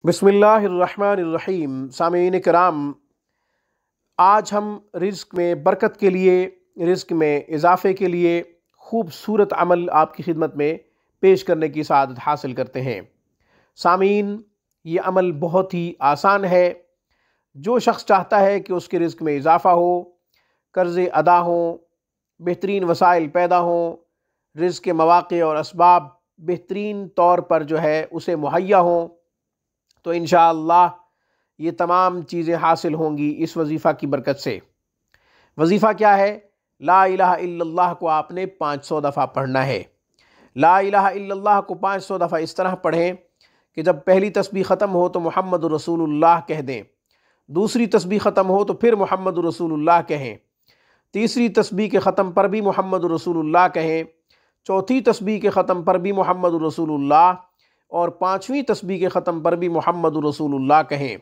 बिस्मिल्लाहिर्रहमानिर्रहीम। सामीन कराम, आज हम रिज़्क़ में बरकत के लिए, रिज़्क़ में इजाफ़े के लिए खूबसूरत अमल आपकी खिदमत में पेश करने की सआदत हासिल करते हैं। सामीन, ये अमल बहुत ही आसान है। जो शख्स चाहता है कि उसके रिज़्क़ में इजाफ़ा हो, कर्ज़े अदा हों, बेहतरीन वसाइल पैदा हों, रिज़्क़ के मौक़े और असबाब बेहतरीन तौर पर जो है उसे मुहैया हों, तो इंशाअल्लाह ये तमाम चीज़ें हासिल होंगी इस वजीफ़ा की बरकत से। वजीफ़ा क्या है? ला इलाहा इल्लल्लाह को आपने 500 दफ़ा पढ़ना है। ला इलाहा इल्लल्लाह को 500 दफ़ा इस तरह पढ़ें कि जब पहली तस्बीह ख़त्म हो तो मुहम्मद रसूलुल्लाह कह दें, दूसरी तस्बीह ख़त्म हो तो फिर मुहम्मद रसूलुल्लाह कहें, तीसरी तस्बीह के ख़त्म पर भी मुहम्मद रसूलुल्लाह कहें, चौथी तस्बीह के ख़त्म पर भी मुहम्मद रसूलुल्लाह और पाँचवीं तस्बीह के ख़त्म पर भी मुहम्मद रसूलुल्लाह कहें।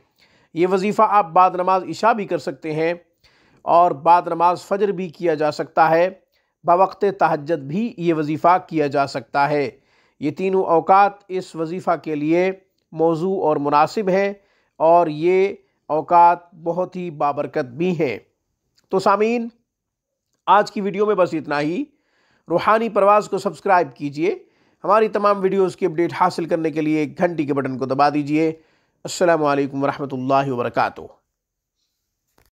ये वजीफ़ा आप बाद नमाज इशा भी कर सकते हैं और बाद नमाज फ़जर भी किया जा सकता है, बवक्त तहज्जुद भी ये वजीफ़ा किया जा सकता है। ये तीनों औकात इस वजीफ़ा के लिए मौजू और मुनासिब हैं और ये औकात बहुत ही बाबरकत भी हैं। तो सामीन, आज की वीडियो में बस इतना ही। रूहानी परवाज़ को सब्सक्राइब कीजिए। हमारी तमाम वीडियोज़ की अपडेट हासिल करने के लिए घंटी के बटन को दबा दीजिए। अस्सलामु अलैकुम वरहमतुल्लाहि वबरकातुहू।